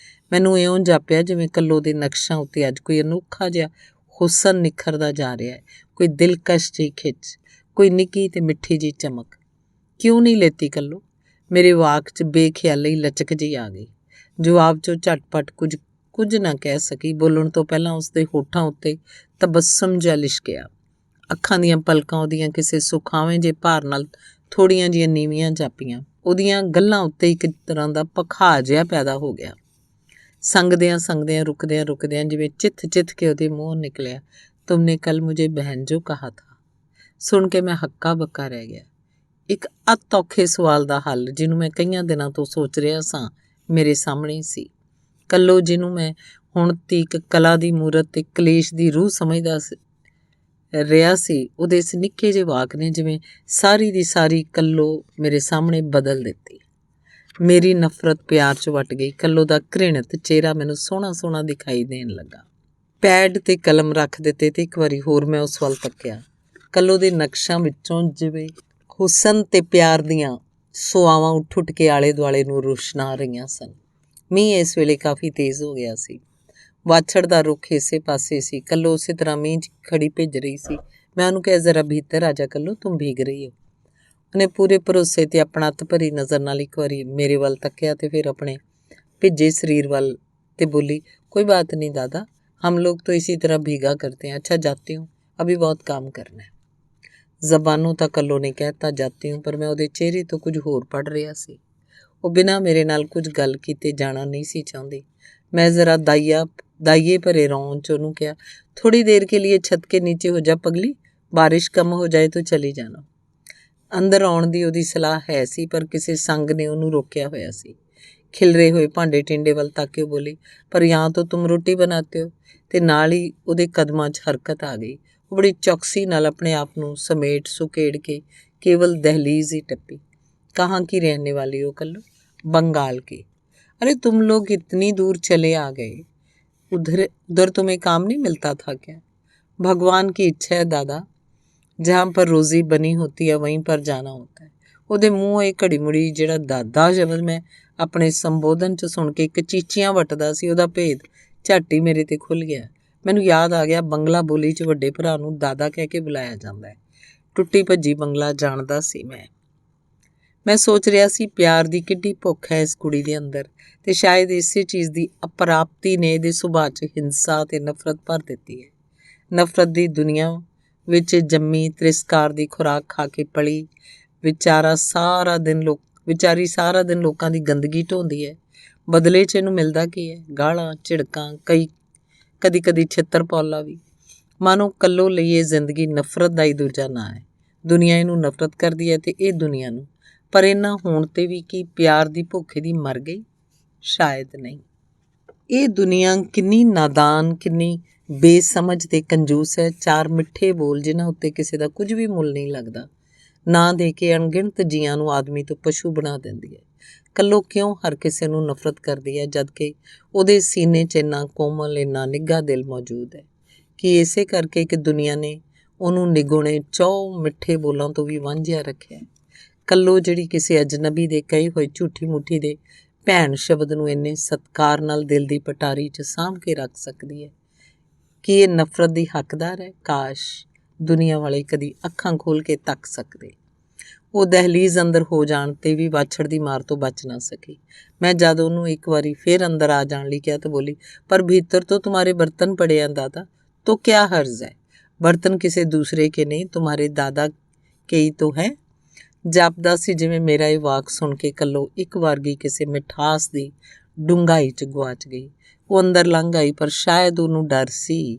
ਮੈਨੂੰ ਇਉਂ ਜਾਪਿਆ ਜਿਵੇਂ ਕੱਲੋ ਦੇ ਨਕਸ਼ਾਂ ਉੱਤੇ ਅੱਜ ਕੋਈ ਅਨੋਖਾ ਜਿਹਾ ਹੁਸਨ ਨਿਖਰਦਾ ਜਾ ਰਿਹਾ ਹੈ, ਕੋਈ ਦਿਲਕਸ਼ ਜਿਹੀ ਖਿੱਚ, ਕੋਈ ਨਿੱਕੀ ਤੇ ਮਿੱਠੀ ਜਿਹੀ ਚਮਕ। ਕਿਉਂ ਨਹੀਂ ਲੈਤੀ ਕੱਲੋ? ਮੇਰੇ ਵਾਕ 'ਚ ਬੇਖਿਆਲੀ ਲਚਕ ਜਿਹੀ ਆ ਗਈ। ਜਵਾਬ 'ਚੋਂ ਝਟਪਟ ਕੁਝ ਨਾ ਕਹਿ ਸਕੀ। ਬੋਲਣ ਤੋਂ ਪਹਿਲਾਂ ਉਸਦੇ ਹੋਠਾਂ ਉੱਤੇ ਤਬੱਸਮ ਜਿਹਾ ਲਿਸ਼ਕਿਆ। ਅੱਖਾਂ ਦੀਆਂ ਪਲਕਾਂ ਉਹਦੀਆਂ ਕਿਸੇ ਸੁਖਾਵੇਂ ਜਿਹੇ ਭਾਰ ਨਾਲ ਥੋੜ੍ਹੀਆਂ ਜਿਹੀਆਂ ਨੀਵੀਆਂ ਜਾਪੀਆਂ। ਉਹਦੀਆਂ ਗੱਲਾਂ ਉੱਤੇ ਇੱਕ ਤਰ੍ਹਾਂ ਦਾ ਭਖਾ ਜਿਹਾ ਪੈਦਾ ਹੋ ਗਿਆ। ਸੰਗਦਿਆਂ ਰੁਕਦਿਆਂ ਜਿਵੇਂ ਚਿੱਥ ਕੇ ਉਹਦੇ ਮੂੰਹੋਂ ਨਿਕਲਿਆ, ਤੁਮਨੇ ਕੱਲ ਮੁਝੇ ਬਹਿਨ ਜੋ ਕਹਾ ਥਾ। ਸੁਣ ਕੇ ਮੈਂ ਹੱਕਾ ਬੱਕਾ ਰਹਿ ਗਿਆ। ਇੱਕ ਅਤ ਔਖੇ ਸਵਾਲ ਦਾ ਹੱਲ, ਜਿਹਨੂੰ ਮੈਂ ਕਈਆਂ ਦਿਨਾਂ ਤੋਂ ਸੋਚ ਰਿਹਾ ਸਾਂ, ਮੇਰੇ ਸਾਹਮਣੇ ਸੀ। ਕੱਲੋ, ਜਿਹਨੂੰ ਮੈਂ ਹੁਣ ਤੀਕ ਕਲਾ ਦੀ ਮੂਰਤ ਤੇ ਕਲੇਸ਼ ਦੀ ਰੂਹ ਸਮਝਦਾ ਰਿਹਾ ਸੀ, ਉਹਦੇ ਇਸ ਨਿੱਕੇ ਜਿਹੇ ਵਾਕ ਨੇ ਜਿਵੇਂ ਸਾਰੀ ਦੀ ਸਾਰੀ ਕੱਲੋ ਮੇਰੇ ਸਾਹਮਣੇ ਬਦਲ ਦਿੱਤੀ। ਮੇਰੀ ਨਫ਼ਰਤ ਪਿਆਰ 'ਚ ਵੱਟ ਗਈ। ਕੱਲੋ ਦਾ ਘ੍ਰਿਣਿਤ ਚਿਹਰਾ ਮੈਨੂੰ ਸੋਹਣਾ ਦਿਖਾਈ ਦੇਣ ਲੱਗਾ। ਪੈਡ ਤੇ ਕਲਮ ਰੱਖ ਦਿੱਤੇ ਤੇ ਇੱਕ ਵਾਰੀ ਹੋਰ ਮੈਂ ਉਸ ਵੱਲ ਤੱਕਿਆ। ਕੱਲੋ ਦੇ ਨਕਸ਼ਾਂ ਵਿੱਚੋਂ ਜਿਵੇਂ ਹੁਸਨ ਤੇ ਪਿਆਰ ਦੀਆਂ ਸੁਆਵਾਂ ਉੱਠ ਕੇ ਆਲੇ ਦੁਆਲੇ ਨੂੰ ਰੁਸ਼ਨਾ ਰਹੀਆਂ ਸਨ। ਮੀਂਹ ਇਸ ਵੇਲੇ ਕਾਫੀ ਤੇਜ਼ ਹੋ ਗਿਆ ਸੀ। ਵਾਛੜ ਦਾ ਰੁੱਖ ਇਸੇ ਪਾਸੇ ਸੀ। ਕੱਲੋ ਉਸੇ ਤਰ੍ਹਾਂ ਮੀਂਹ 'ਚ ਖੜੀ ਭਿੱਜ ਰਹੀ ਸੀ। ਮੈਂ ਉਹਨੂੰ ਕਿਹਾ, ਜ਼ਰਾ ਭੀਤਰ ਆ ਜਾ ਕੱਲੋ, ਤੁਮ ਭੀਗ ਰਹੀ ਹੋ। ਉਹਨੇ ਪੂਰੇ ਭਰੋਸੇ ਤੇ ਆਪਣਾ ਅੱਤ ਭਰੀ ਨਜ਼ਰ ਨਾਲ ਇੱਕ ਵਾਰੀ ਮੇਰੇ ਵੱਲ ਤੱਕਿਆ ਤੇ ਫਿਰ ਆਪਣੇ ਭਿੱਜੇ ਸਰੀਰ ਵੱਲ ਤੇ ਬੋਲੀ, ਕੋਈ ਬਾਤ ਨਹੀਂ ਦਾਦਾ, हम लोग तो इसी तरह भीगा करते हैं। अच्छा जाती हूँ, अभी बहुत काम करना है। ਜ਼ਬਾਨੋਂ ਤਾਂ ਕੱਲੋ ਨੇ ਕਹਿਤਾ ਜਾਤੀ ਹੂੰ, ਪਰ ਮੈਂ ਉਹਦੇ ਚਿਹਰੇ ਤੋਂ ਕੁਝ ਹੋਰ ਪੜ੍ਹ ਰਿਹਾ ਸੀ। ਉਹ ਬਿਨਾਂ ਮੇਰੇ ਨਾਲ ਕੁਝ ਗੱਲ ਕੀਤੇ ਜਾਣਾ ਨਹੀਂ ਸੀ ਚਾਹੁੰਦੀ। ਮੈਂ ਜ਼ਰਾ दाइये भरे रौन 'ਚ ਉਹਨੂੰ ਕਿਹਾ, थोड़ी देर के लिए छत के नीचे हो जा पगली, बारिश कम हो जाए तो चली जाना। ਅੰਦਰ ਆਉਣ ਦੀ ਉਹਦੀ ਸਲਾਹ ਹੈ ਸੀ, ਪਰ ਕਿਸੇ ਸੰਗ ਨੇ ਉਹਨੂੰ ਰੋਕਿਆ ਹੋਇਆ ਸੀ। ਖਿਲਰੇ ਹੋਏ ਭਾਂਡੇ ਟਿੰਡੇ ਵੱਲ ਤੱਕ ਕੇ ਉਹ ਬੋਲੀ, ਪਰ ਯਹਾਂ ਤੋਂ ਤੁਮ ਰੋਟੀ ਬਣਾਤੇ ਹੋ। ਤੇ ਨਾਲ ਹੀ ਉਹਦੇ ਕਦਮਾਂ 'ਚ ਹਰਕਤ ਆ ਗਈ। ਉਹ ਬੜੀ ਚੌਕਸੀ ਨਾਲ ਆਪਣੇ ਆਪ ਨੂੰ ਸਮੇਟ ਸੁਕੇੜ ਕੇ ਕੇਵਲ ਦਹਲੀਜ਼ ਹੀ ਟੱਪੀ। ਕਹਾਂ ਕੀ ਰਹਿਣੇ ਵਾਲੀ ਹੋ ਕੱਲੋ? बंगाल की। अरे तुम लोग इतनी दूर चले आ गए, उधर तुम्हें काम नहीं मिलता था क्या? भगवान की इच्छा है दादा, जहाँ पर रोज़ी बनी होती है वहीं पर जाना होता है। ਉਹਦੇ ਮੂੰਹ ਇਹ ਘੜੀ ਮੁੜੀ ਜਿਹੜਾ ਦਾਦਾ ਸ਼ਬਦ ਮੈਂ ਆਪਣੇ ਸੰਬੋਧਨ 'ਚ ਸੁਣ ਕੇ ਇੱਕ ਚੀਚੀਆਂ ਵੱਟਦਾ ਸੀ, ਉਹਦਾ ਭੇਦ ਝੱਟ ਹੀ ਮੇਰੇ ਤੇ ਖੁੱਲ੍ਹ ਗਿਆ। ਮੈਨੂੰ ਯਾਦ ਆ ਗਿਆ, ਬੰਗਲਾ ਬੋਲੀ 'ਚ ਵੱਡੇ ਭਰਾ ਨੂੰ ਦਾਦਾ ਕਹਿ ਕੇ ਬੁਲਾਇਆ ਜਾਂਦਾ ਹੈ। ਟੁੱਟੀ ਭੱਜੀ ਬੰਗਲਾ ਜਾਣਦਾ ਸੀ ਮੈਂ ਸੋਚ ਰਿਹਾ ਸੀ, ਪਿਆਰ ਦੀ ਕਿੱਡੀ ਭੁੱਖ ਹੈ ਇਸ ਕੁੜੀ ਦੇ ਅੰਦਰ, ਤੇ ਸ਼ਾਇਦ ਇਸੇ ਚੀਜ਼ ਦੀ ਅਪਰਾਪਤੀ ਨੇ ਇਹਦੇ ਸੁਭਾਅ 'ਚ ਹਿੰਸਾ ਤੇ ਨਫ਼ਰਤ ਭਰ ਦਿੱਤੀ ਹੈ। ਨਫ਼ਰਤ ਦੀ ਦੁਨੀਆ ਵਿੱਚ ਜੰਮੀ, ਤਿਰਸਕਾਰ ਦੀ ਖੁਰਾਕ ਖਾ ਕੇ ਪਲੀ, ਵਿਚਾਰੀ ਸਾਰਾ ਦਿਨ ਲੋਕਾਂ ਦੀ ਗੰਦਗੀ ਢੋਂਦੀ ਹੈ। ਬਦਲੇ 'ਚ ਇਹਨੂੰ ਮਿਲਦਾ ਕੀ ਹੈ? ਗਾਲਾਂ, ਝਿੜਕਾਂ, ਕਦੀ ਛਿੱਤਰ ਪੌਲਾ ਵੀ। ਮਾਨੋ ਕੱਲੋ ਲਈ ਇਹ ਜ਼ਿੰਦਗੀ ਨਫ਼ਰਤ ਦਾ ਹੀ ਦੂਜਾ ਨਾਂ ਹੈ। ਦੁਨੀਆ ਇਹਨੂੰ ਨਫ਼ਰਤ ਕਰਦੀ ਹੈ ਤੇ ਇਹ ਦੁਨੀਆ ਨੂੰ। ਪਰ ਇਹਨਾਂ ਹੋਣ 'ਤੇ ਵੀ ਕੀ ਪਿਆਰ ਦੀ ਭੁੱਖ ਦੀ ਮਰ ਗਈ? ਸ਼ਾਇਦ ਨਹੀਂ। ਇਹ ਦੁਨੀਆ ਕਿੰਨੀ ਨਾਦਾਨ, ਕਿੰਨੀ ਬੇਸਮਝ ਤੇ ਕੰਜੂਸ ਹੈ। ਚਾਰ ਮਿੱਠੇ ਬੋਲ ਜਿਨ੍ਹਾਂ ਉੱਤੇ ਕਿਸੇ ਦਾ ਕੁਝ ਵੀ ਮੁੱਲ ਨਹੀਂ ਲੱਗਦਾ, ਨਾ ਦੇ ਕੇ ਅਣਗਿਣਤ ਜੀਆਂ ਨੂੰ ਆਦਮੀ ਤੋਂ ਪਸ਼ੂ ਬਣਾ ਦਿੰਦੀ ਹੈ। ਕੱਲੋ ਕਿਉਂ ਹਰ ਕਿਸੇ ਨੂੰ ਨਫ਼ਰਤ ਕਰਦੀ ਹੈ, ਜਦ ਕਿ ਉਹਦੇ ਸੀਨੇ 'ਚ ਇੰਨਾ ਕੋਮਲ, ਇੰਨਾ ਨਿੱਘਾ ਦਿਲ ਮੌਜੂਦ ਹੈ? ਕਿ ਇਸੇ ਕਰਕੇ ਇੱਕ ਦੁਨੀਆ ਨੇ ਉਹਨੂੰ ਨਿਗੁਣੇ ਮਿੱਠੇ ਬੋਲਾਂ ਤੋਂ ਵੀ ਵਾਂਝਿਆ ਰੱਖਿਆ। ਕੱਲੋ ਜਿਹੜੀ ਕਿਸੇ ਅਜਨਬੀ ਦੇ ਕਹੇ ਹੋਏ ਝੂਠੀ ਮੁੱਠੀ ਦੇ ਭੈਣ ਸ਼ਬਦ ਨੂੰ ਇੰਨੇ ਸਤਿਕਾਰ ਨਾਲ ਦਿਲ ਦੀ ਪਟਾਰੀ 'ਚ ਸਾਂਭ ਕੇ ਰੱਖ ਸਕਦੀ ਹੈ, ਕਿ ਇਹ ਨਫ਼ਰਤ ਦੀ ਹੱਕਦਾਰ ਹੈ? ਕਾਸ਼ ਦੁਨੀਆ ਵਾਲੇ ਕਦੀ ਅੱਖਾਂ ਖੋਲ੍ਹ ਕੇ ਤੱਕ ਸਕਦੇ। ਉਹ ਦਹਲੀਜ਼ ਅੰਦਰ ਹੋ ਜਾਣ 'ਤੇ ਵੀ ਵਾਛੜ ਦੀ ਮਾਰ ਤੋਂ ਬਚ ਨਾ ਸਕੀ। ਮੈਂ ਜਦ ਉਹਨੂੰ ਇੱਕ ਵਾਰੀ ਫਿਰ ਅੰਦਰ ਆ ਜਾਣ ਲਈ ਕਿਹਾ ਤਾਂ ਬੋਲੀ, ਪਰ ਭੀਤਰ ਤੋਂ तुम्हारे बर्तन पड़े हैं दादा, तो क्या हर्ज है? बर्तन किसी दूसरे के नहीं, तुम्हारे दादा के ही तो है। ਜਾਪਦਾ ਸੀ ਜਿਵੇਂ ਮੇਰਾ ਇਹ ਵਾਕ ਸੁਣ ਕੇ ਕੱਲੋ ਇੱਕ ਵਾਰਗੀ ਕਿਸੇ ਮਿਠਾਸ ਦੀ ਡੂੰਘਾਈ 'ਚ ਗੁਆਚ ਗਈ। ਉਹ ਅੰਦਰ ਲੰਘ ਆਈ, ਪਰ ਸ਼ਾਇਦ ਉਹਨੂੰ ਡਰ ਸੀ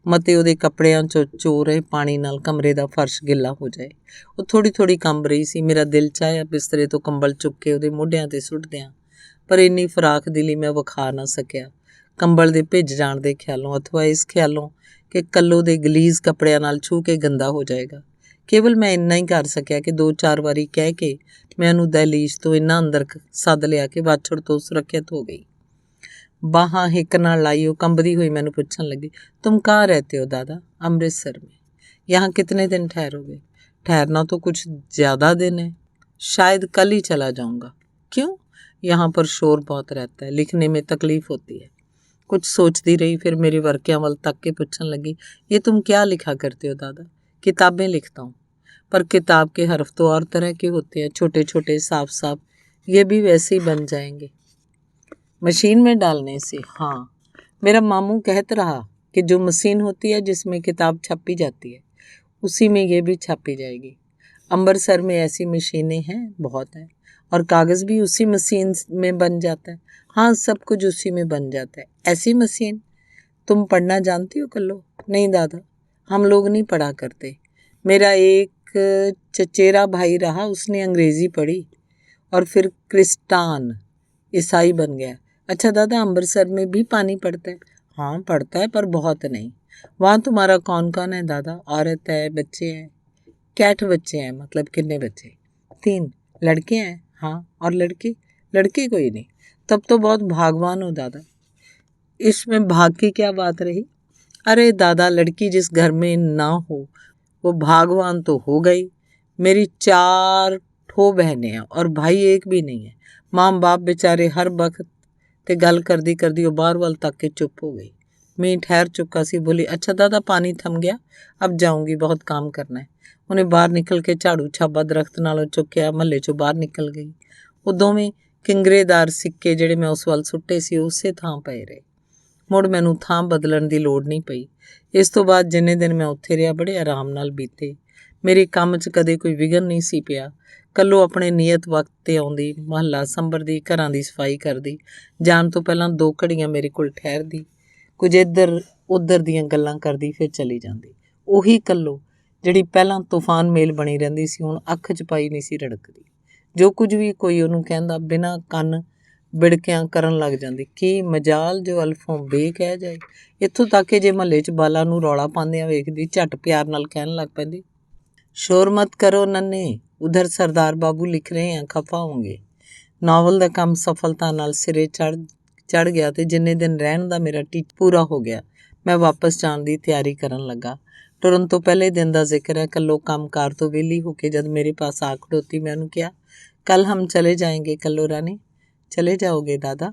ਮਤੇ ਉਹਦੇ ਕੱਪੜਿਆਂ 'ਚੋਂ ਚੋ ਰਹੇ ਪਾਣੀ ਨਾਲ ਕਮਰੇ ਦਾ ਫਰਸ਼ ਗਿੱਲਾ ਹੋ ਜਾਏ। ਉਹ ਥੋੜ੍ਹੀ ਕੰਬ ਰਹੀ ਸੀ। ਮੇਰਾ ਦਿਲ ਚਾਹਿਆ ਬਿਸਤਰੇ ਤੋਂ ਕੰਬਲ ਚੁੱਕ ਕੇ ਉਹਦੇ ਮੋਢਿਆਂ 'ਤੇ ਸੁੱਟ ਦਿਆਂ, ਪਰ ਇੰਨੀ ਫਰਾਖ ਦਿਲੀ ਮੈਂ ਵਿਖਾ ਨਾ ਸਕਿਆ। ਕੰਬਲ ਦੇ ਭਿੱਜ ਜਾਣ ਦੇ ਖਿਆਲੋਂ, ਅਥਵਾ ਇਸ ਖਿਆਲੋਂ ਕਿ ਕੱਲੋ ਦੇ ਗਲੀਜ਼ ਕੱਪੜਿਆਂ ਨਾਲ ਛੂਹ ਕੇ ਗੰਦਾ ਹੋ ਜਾਏਗਾ। ਕੇਵਲ ਮੈਂ ਇੰਨਾ ਹੀ ਕਰ ਸਕਿਆ ਕਿ 2-4 ਵਾਰੀ ਕਹਿ ਕੇ ਮੈਂ ਉਹਨੂੰ ਦਹਲੀਜ਼ ਤੋਂ ਇੰਨਾ ਅੰਦਰ ਸੱਦ ਲਿਆ ਕਿ ਵਾਛੜ ਤੋਂ ਸੁਰੱਖਿਅਤ ਹੋ ਗਈ। ਬਾਹਾਂ ਹਿੱਕ ਨਾਲ ਲਾਈ ਉਹ ਕੰਬਦੀ ਹੋਈ ਮੈਨੂੰ ਪੁੱਛਣ ਲੱਗੀ, तुम कहाँ रहते हो दादा? अमृतसर में। यहाँ कितने दिन ठहरोगे? ठहरना तो कुछ ज़्यादा दिन है, शायद कल ही चला जाऊँगा। क्यों? यहाँ पर शोर बहुत रहता है, लिखने में तकलीफ होती है। कुछ सोचती रही, फिर मेरी वर्कियां वल तक के पूछने लगी, ये तुम क्या लिखा करते हो दादा? किताबें लिखता हूँ। पर किताब के हर्फ तो और तरह के होते हैं, छोटे छोटे साफ साफ। ये भी वैसे ही बन जाएंगे मशीन में डालने से। हाँ, मेरा मामू कहता रहा कि जो मशीन होती है जिसमें किताब छापी जाती है, उसी में ये भी छापी जाएगी। अमृतसर में ऐसी मशीनें हैं, बहुत हैं, और कागज़ भी उसी मशीन में बन जाता है। हाँ, सब कुछ उसी में बन जाता है। ऐसी मशीन तुम पढ़ना जानती हो कल्लो? नहीं दादा, हम लोग नहीं पढ़ा करते। मेरा एक चचेरा भाई रहा, उसने अंग्रेज़ी पढ़ी और फिर क्रिस्टान ईसाई बन गया। अच्छा दादा, अमृतसर में भी पानी पड़ता है? हाँ पड़ता है, पर बहुत नहीं। वहाँ तुम्हारा कौन कौन है दादा? औरत है, बच्चे हैं? कैठ बच्चे हैं। मतलब कितने बच्चे? 3 लड़के हैं। हाँ, और लड़की? लड़की कोई नहीं। तब तो बहुत भागवान हो दादा। इसमें भाग की क्या बात रही? अरे दादा, लड़की जिस घर में ना हो वो भागवान तो हो गई। मेरी 4 ठो बहनें हैं और भाई एक भी नहीं है। माँ बाप बेचारे हर वक्त ते गल कर दी और बार वाल तक के चुप हो गई। मैं ठहर चुका सी, बोली, अच्छा दादा, पानी थम गया, अब जाऊंगी, बहुत काम करना है। उन्हें बाहर निकल के झाड़ू छाबा दरख्त नालों चुक्या, महल्ले चों बाहर निकल गई। वो दोवें किंगरेदार सिक्के ਜਿਹੜੇ मैं उस वाल सुट्टे सी उसे थां पए रहे। ਮੁੜ ਮੈਨੂੰ ਥਾਂ ਬਦਲਣ ਦੀ ਲੋੜ ਨਹੀਂ ਪਈ। ਇਸ ਤੋਂ ਬਾਅਦ ਜਿੰਨੇ ਦਿਨ ਮੈਂ ਉੱਥੇ ਰਿਹਾ ਬੜੇ ਆਰਾਮ ਨਾਲ ਬੀਤੇ। ਮੇਰੇ ਕੰਮ 'ਚ ਕਦੇ ਕੋਈ ਵਿਘਨ ਨਹੀਂ ਸੀ ਪਿਆ। ਕੱਲੋ ਆਪਣੇ ਨਿਯਤ ਵਕਤ 'ਤੇ ਆਉਂਦੀ, ਮਹੱਲਾ ਸੰਭਰਦੀ, ਘਰਾਂ ਦੀ ਸਫਾਈ ਕਰਦੀ, ਜਾਣ ਤੋਂ ਪਹਿਲਾਂ 2 ਘੜੀਆਂ ਮੇਰੇ ਕੋਲ ਠਹਿਰਦੀ, ਕੁਝ ਇੱਧਰ ਉੱਧਰ ਦੀਆਂ ਗੱਲਾਂ ਕਰਦੀ, ਫਿਰ ਚਲੀ ਜਾਂਦੀ। ਉਹੀ ਕੱਲੋ ਜਿਹੜੀ ਪਹਿਲਾਂ ਤੂਫਾਨ ਮੇਲ ਬਣੀ ਰਹਿੰਦੀ ਸੀ, ਹੁਣ ਅੱਖ 'ਚ ਪਾਈ ਨਹੀਂ ਸੀ ਰੜਕਦੀ। ਜੋ ਕੁਝ ਵੀ ਕੋਈ ਉਹਨੂੰ ਕਹਿੰਦਾ ਬਿਨਾਂ ਕੰਨ ਬਿੜਕਿਆਂ ਕਰਨ ਲੱਗ ਜਾਂਦੀ। ਕੀ ਮਜਾਲ ਜੋ ਅਲਫੋਂ ਬੇ ਕਹਿ ਜਾਏ। ਇੱਥੋਂ ਤੱਕ ਕਿ ਜੇ ਮਹੱਲੇ 'ਚ ਬਾਲਾ ਨੂੰ ਰੌਲਾ ਪਾਉਂਦਿਆਂ ਵੇਖਦੀ, ਝੱਟ ਪਿਆਰ ਨਾਲ ਕਹਿਣ ਲੱਗ ਪੈਂਦੀ, ਸ਼ੋਰ ਮਤ ਕਰੋ ਨੰਨੇ, ਉਧਰ ਸਰਦਾਰ ਬਾਬੂ ਲਿਖ ਰਹੇ हैं, ਖਫਾ ਹੋਂਗੇ। ਨਾਵਲ ਦਾ ਕੰਮ ਸਫਲਤਾ ਨਾਲ ਸਿਰੇ ਚੜ ਗਿਆ ਤੇ ਜਿੰਨੇ ਦਿਨ ਰਹਿਣ ਦਾ ਮੇਰਾ ਟੀਚਾ ਪੂਰਾ ਹੋ ਗਿਆ, ਮੈਂ ਵਾਪਸ ਜਾਣ ਦੀ ਤਿਆਰੀ ਕਰਨ ਲੱਗਾ। ਟੁਰਨ ਤੋਂ ਪਹਿਲੇ ਦਿਨ ਦਾ ਜ਼ਿਕਰ ਹੈ। ਕੱਲੋ ਕੰਮਕਾਰ ਤੋਂ ਵਿਹਲੀ ਹੋ ਕੇ ਜਦ ਮੇਰੇ ਪਾਸ ਆ ਖੜੋਤੀ, ਮੈਂ ਉਹਨੂੰ ਕਿਹਾ, ਕੱਲ ਹਮ ਚਲੇ ਜਾएंगे ਕੱਲੋ ਰਾਣੀ। ਚਲੇ ਜਾਓਗੇ ਦਾਦਾ?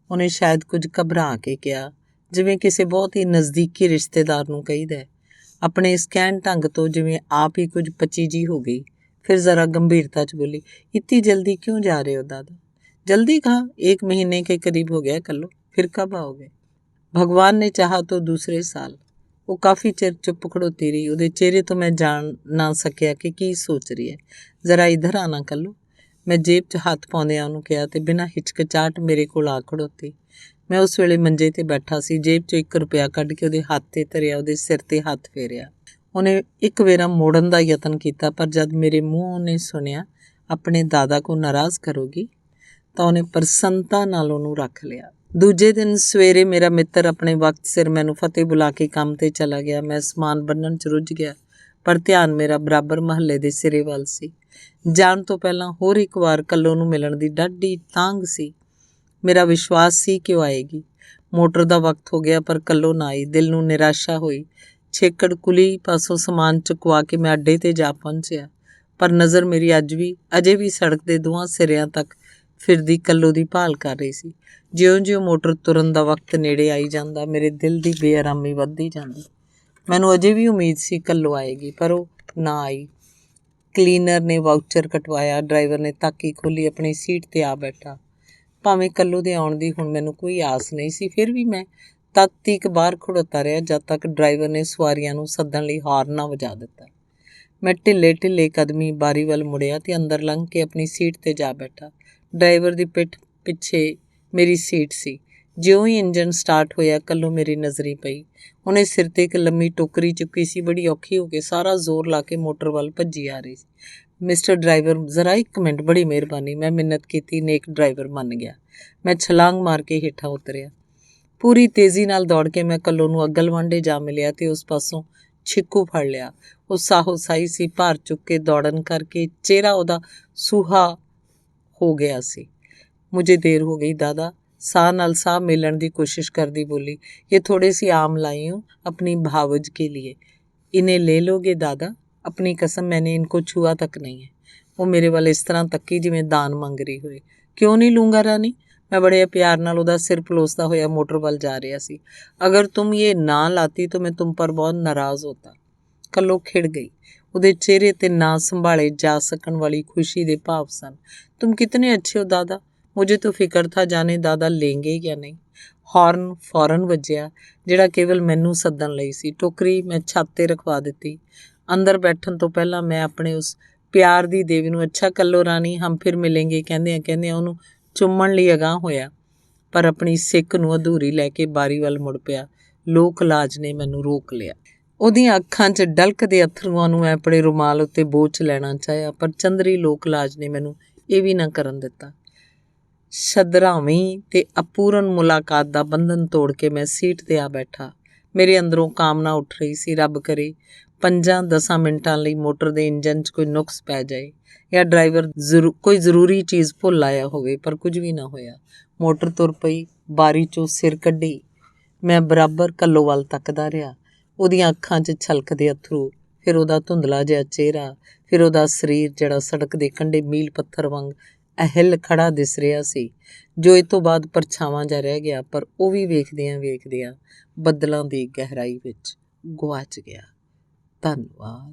ਉਹਨੇ ਸ਼ਾਇਦ ਕੁਝ ਘਬਰਾ ਕੇ ਕਿਹਾ, ਜਿਵੇਂ ਕਿਸੇ ਬਹੁਤ ਹੀ ਨਜ਼ਦੀਕੀ ਰਿਸ਼ਤੇਦਾਰ ਨੂੰ ਕਹੀਦਾ। ਆਪਣੇ ਇਸ ਕਹਿਣ ਢੰਗ ਤੋਂ ਜਿਵੇਂ ਆਪ ਹੀ ਕੁਝ ਪਚੀ ਜੀ ਹੋ ਗਈ। फिर ज़रा गंभीरता च बोली, इतनी जल्दी क्यों जा रहे हो दादा? जल्दी कहाँ, 1 महीने के करीब हो गया कल्लो। फिर कब आओगे? भगवान ने चाहा तो दूसरे साल। वो काफ़ी चिर चुप खड़ोती रही। ਉਹਦੇ ਚਿਹਰੇ ਤੋਂ ਮੈਂ ਜਾਣ ਨਾ ਸਕਿਆ ਕਿ ਕੀ ਸੋਚ ਰਹੀ ਹੈ। ਜ਼ਰਾ ਇੱਧਰ ਆਣਾ ਕੱਲੋ। ਮੈਂ ਜੇਬ 'ਚ ਹੱਥ ਪਾਉਂਦਿਆਂ ਉਹਨੂੰ ਕਿਹਾ ਤੇ ਬਿਨਾਂ ਹਿਚਕਚਾਹਟ ਮੇਰੇ ਕੋਲ ਆ ਖੜੋਤੀ। ਮੈਂ ਉਸ ਵੇਲੇ ਮੰਜੇ ਤੇ ਬੈਠਾ ਸੀ। ਜੇਬ 'ਚੋਂ 1 ਰੁਪਇਆ ਕੱਢ ਕੇ ਉਹਦੇ ਹੱਥ ਤੇ ਧਰਿਆ, ਉਹਦੇ ਸਿਰ ਤੇ ਹੱਥ ਫੇਰਿਆ। ਉਹਨੇ ਇੱਕ ਵੇਰਾ ਮੋੜਨ ਦਾ ਯਤਨ ਕੀਤਾ, ਪਰ ਜਦ ਮੇਰੇ ਮੂੰਹੋਂ ਉਹਨੇ ਸੁਣਿਆ, ਆਪਣੇ ਦਾਦਾ ਕੋ ਨਾਰਾਜ਼ ਕਰੋਗੀ, ਤਾਂ ਉਹਨੇ ਪ੍ਰਸੰਨਤਾ ਨਾਲ ਉਹਨੂੰ ਰੱਖ ਲਿਆ। ਦੂਜੇ ਦਿਨ ਸਵੇਰੇ ਮੇਰਾ ਮਿੱਤਰ ਆਪਣੇ ਵਕਤ ਸਿਰ ਮੈਨੂੰ ਫਤਿਹ ਬੁਲਾ ਕੇ ਕੰਮ 'ਤੇ ਚਲਾ ਗਿਆ। ਮੈਂ ਸਮਾਨ ਬੰਨ੍ਹਣ 'ਚ ਰੁੱਝ ਗਿਆ, ਪਰ ਧਿਆਨ ਮੇਰਾ ਬਰਾਬਰ ਮਹੱਲੇ ਦੇ ਸਿਰੇ ਵੱਲ ਸੀ। ਜਾਣ ਤੋਂ ਪਹਿਲਾਂ ਹੋਰ ਇੱਕ ਵਾਰ ਕੱਲੋ ਨੂੰ ਮਿਲਣ ਦੀ ਡਾਢੀ ਤਾਂਘ ਸੀ। ਮੇਰਾ ਵਿਸ਼ਵਾਸ ਸੀ ਕਿ ਉਹ ਆਏਗੀ। ਮੋਟਰ ਦਾ ਵਕਤ ਹੋ ਗਿਆ, ਪਰ ਕੱਲੋ ਨਾ ਆਈ। ਦਿਲ ਨੂੰ ਨਿਰਾਸ਼ਾ ਹੋਈ। ਛੇਕੜ ਕੁਲੀ ਪਾਸੋਂ ਸਮਾਨ ਚੁਕਵਾ ਕੇ ਮੈਂ ਅੱਡੇ 'ਤੇ ਜਾ ਪਹੁੰਚਿਆ, ਪਰ ਨਜ਼ਰ ਮੇਰੀ ਅਜੇ ਵੀ ਸੜਕ ਦੇ ਦੋਹਾਂ ਸਿਰਿਆਂ ਤੱਕ ਫਿਰਦੀ ਕੱਲੋ ਦੀ ਭਾਲ ਕਰ ਰਹੀ ਸੀ। ਜਿਉਂ-ਜਿਉਂ ਮੋਟਰ ਤੁਰਨ ਦਾ ਵਕਤ ਨੇੜੇ ਆਈ ਜਾਂਦਾ, ਮੇਰੇ ਦਿਲ ਦੀ ਬੇਆਰਾਮੀ ਵੱਧਦੀ ਜਾਂਦੀ। ਮੈਨੂੰ ਅਜੇ ਵੀ ਉਮੀਦ ਸੀ ਕੱਲੋ ਆਏਗੀ, ਪਰ ਉਹ ਨਾ ਆਈ। ਕਲੀਨਰ ਨੇ ਵਾਊਚਰ ਕਟਵਾਇਆ, ਡਰਾਈਵਰ ਨੇ ਤਾਕੀ ਖੋਲ੍ਹੀ, ਆਪਣੀ ਸੀਟ 'ਤੇ ਆ ਬੈਠਾ। ਭਾਵੇਂ ਕੱਲੋ ਦੇ ਆਉਣ ਦੀ ਹੁਣ ਮੈਨੂੰ ਕੋਈ ਆਸ ਨਹੀਂ ਸੀ, ਫਿਰ ਵੀ ਮੈਂ ਤਦ ਤੀਕ ਬਾਹਰ ਖੜੋਤਾ ਰਿਹਾ ਜਦ ਤੱਕ ਡਰਾਈਵਰ ਨੇ ਸਵਾਰੀਆਂ ਨੂੰ ਸੱਦਣ ਲਈ ਹਾਰਨ ਨਾ ਵਜਾ ਦਿੱਤਾ। ਮੈਂ ਢਿੱਲੇ ਕਦਮੀ ਬਾਰੀ ਵੱਲ ਮੁੜਿਆ ਤੇ ਅੰਦਰ ਲੰਘ ਕੇ ਆਪਣੀ ਸੀਟ 'ਤੇ ਜਾ ਬੈਠਾ। ਡਰਾਈਵਰ ਦੀ ਪਿੱਠ ਪਿੱਛੇ ਮੇਰੀ ਸੀਟ ਸੀ। ਜਿਉਂ ਹੀ ਇੰਜਨ ਸਟਾਰਟ ਹੋਇਆ, ਕੱਲੋ ਮੇਰੀ ਨਜ਼ਰੀ ਪਈ। ਉਹਨੇ ਸਿਰ 'ਤੇ ਇੱਕ ਲੰਮੀ ਟੋਕਰੀ ਚੁੱਕੀ ਸੀ। ਬੜੀ ਔਖੀ ਹੋ ਕੇ ਸਾਰਾ ਜ਼ੋਰ ਲਾ ਕੇ ਮੋਟਰ ਵੱਲ ਭੱਜੀ ਆ ਰਹੀ ਸੀ। ਮਿਸਟਰ ਡਰਾਈਵਰ, ਜ਼ਰਾ 1 ਮਿੰਟ, ਬੜੀ ਮਿਹਰਬਾਨੀ। ਮੈਂ ਮਿੰਨਤ ਕੀਤੀ। ਨੇਕ ਡਰਾਈਵਰ ਮੰਨ ਗਿਆ। ਮੈਂ ਛਲਾਂਗ ਮਾਰ ਕੇ ਹੇਠਾਂ ਉਤਰਿਆ। ਪੂਰੀ ਤੇਜ਼ੀ ਨਾਲ ਦੌੜ ਕੇ ਮੈਂ ਕੱਲੋ ਨੂੰ ਅੱਗਲ ਵਾਂਢੇ ਜਾ ਮਿਲਿਆ ਤੇ ਉਸ ਪਾਸੋਂ ਛਿੱਕੂ ਫੜ ਲਿਆ। ਉਹ ਸਾਹੋ-ਸਾਈ ਸੀ। ਭਾਰ ਚੁੱਕ ਕੇ ਦੌੜਨ ਕਰਕੇ ਚਿਹਰਾ ਉਹਦਾ ਸੂਹਾ ਹੋ ਗਿਆ ਸੀ। ਮੁਝੇ ਦੇਰ ਹੋ ਗਈ दादा, ਸਾਹ ਨਾਲ ਸਾਹ ਮਿਲਣ ਦੀ ਕੋਸ਼ਿਸ਼ ਕਰਦੀ ਬੋਲੀ। ਇਹ ਥੋੜੇ ਸੀ ਆਮ लाई हूँ अपनी भावज के लिए, इन्हें ले लोगे दादा? अपनी कसम, मैंने इनको छुआ तक नहीं है। ਉਹ ਮੇਰੇ ਵੱਲ ਇਸ ਤਰ੍ਹਾਂ ਤੱਕੀ ਜਿਵੇਂ ਦਾਨ ਮੰਗ ਰਹੀ ਹੋਏ। ਕਿਉਂ ਨਹੀਂ ਲੂੰਗਾ ਰਾਣੀ? मैं बड़े प्यार नाल ਉਹਦਾ सिर पलोसता होया मोटर वाल जा रहा सी। अगर तुम ये ना लाती तो मैं तुम पर बहुत नाराज होता। कल्लो खिड़ गई। ਉਹਦੇ ਚਿਹਰੇ ਤੇ ना संभाले जा सकन वाली खुशी दे भाव सन। तुम कितने अच्छे हो दादा, मुझे तो फिक्र था जाने दादा लेंगे या नहीं। हॉर्न फौरन ਵੱਜਿਆ ਜਿਹੜਾ ਕੇਵਲ ਮੈਨੂੰ ਸੱਦਣ ਲਈ ਸੀ। ਟੋਕਰੀ ਮੈਂ ਛੱਤ ਤੇ ਰਖਵਾ ਦਿੱਤੀ। ਅੰਦਰ ਬੈਠਣ ਤੋਂ ਪਹਿਲਾਂ ਮੈਂ ਆਪਣੇ ਉਸ ਪਿਆਰ ਦੀ ਦੇਵੀ ਨੂੰ ਅੱਛਾ ਕੱਲੋ ਰਾਣੀ ਹਮ ਫਿਰ ਮਿਲेंगे ਕਹਿੰਦਿਆਂ ਉਹਨੂੰ ਚੁੰਮਣ ਲਈ ਅਗਾਂਹ ਹੋਇਆ, ਪਰ ਆਪਣੀ ਸਿੱਕ ਨੂੰ ਅਧੂਰੀ ਲੈ ਕੇ ਬਾਰੀ ਵੱਲ ਮੁੜ ਪਿਆ। ਲੋਕ ਲਾਜ ਨੇ ਮੈਨੂੰ ਰੋਕ ਲਿਆ। ਉਹਦੀਆਂ ਅੱਖਾਂ 'ਚ ਡਲਕਦੇ ਅੱਥਰੂਆਂ ਨੂੰ ਮੈਂ ਆਪਣੇ ਰੁਮਾਲ ਉੱਤੇ ਬੋਝ ਲੈਣਾ ਚਾਹਿਆ, ਪਰ ਚੰਦਰੀ ਲੋਕ ਲਾਜ ਨੇ ਮੈਨੂੰ ਇਹ ਵੀ ਨਾ ਕਰਨ ਦਿੱਤਾ। ਸ਼ਦਰਾਵੀਂ ਤੇ ਅਪੂਰਨ ਮੁਲਾਕਾਤ ਦਾ ਬੰਧਨ ਤੋੜ ਕੇ ਮੈਂ ਸੀਟ 'ਤੇ ਆ ਬੈਠਾ। ਮੇਰੇ ਅੰਦਰੋਂ ਕਾਮਨਾ ਉੱਠ ਰਹੀ ਸੀ, ਰੱਬ ਕਰੇ 5-10 ਮਿੰਟਾਂ ਲਈ ਮੋਟਰ ਦੇ ਇੰਜਨ 'ਚ ਕੋਈ ਨੁਕਸ ਪੈ ਜਾਏ ਜਾਂ ਡਰਾਈਵਰ ਕੋਈ ਜ਼ਰੂਰੀ ਚੀਜ਼ ਭੁੱਲ ਆਇਆ ਹੋਵੇ, ਪਰ ਕੁਝ ਵੀ ਨਾ ਹੋਇਆ। ਮੋਟਰ ਤੁਰ ਪਈ, ਬਾਰੀ 'ਚੋਂ ਸਿਰ ਕੱਢੀ। ਮੈਂ ਬਰਾਬਰ ਕੱਲੋ ਵੱਲ ਤੱਕਦਾ ਰਿਹਾ। ਉਹਦੀਆਂ ਅੱਖਾਂ 'ਚ ਛਲਕਦੇ ਅੱਥਰੂ, ਫਿਰ ਉਹਦਾ ਧੁੰਦਲਾ ਜਿਹਾ ਚਿਹਰਾ, ਫਿਰ ਉਹਦਾ ਸਰੀਰ ਜਿਹੜਾ ਸੜਕ ਦੇ ਕੰਢੇ ਮੀਲ ਪੱਥਰ ਵਾਂਗ ਅਹਿੱਲ ਖੜਾ ਦਿਸ ਰਿਹਾ ਸੀ, ਜੋ ਇਹ ਤੋਂ ਬਾਅਦ ਪਰਛਾਵਾਂ ਜਿਹਾ ਰਹਿ ਗਿਆ, ਪਰ ਉਹ ਵੀ ਵੇਖਦਿਆਂ ਬੱਦਲਾਂ ਦੀ ਗਹਿਰਾਈ ਵਿੱਚ ਗੁਆਚ ਗਿਆ। ਧੰਨਵਾਦ।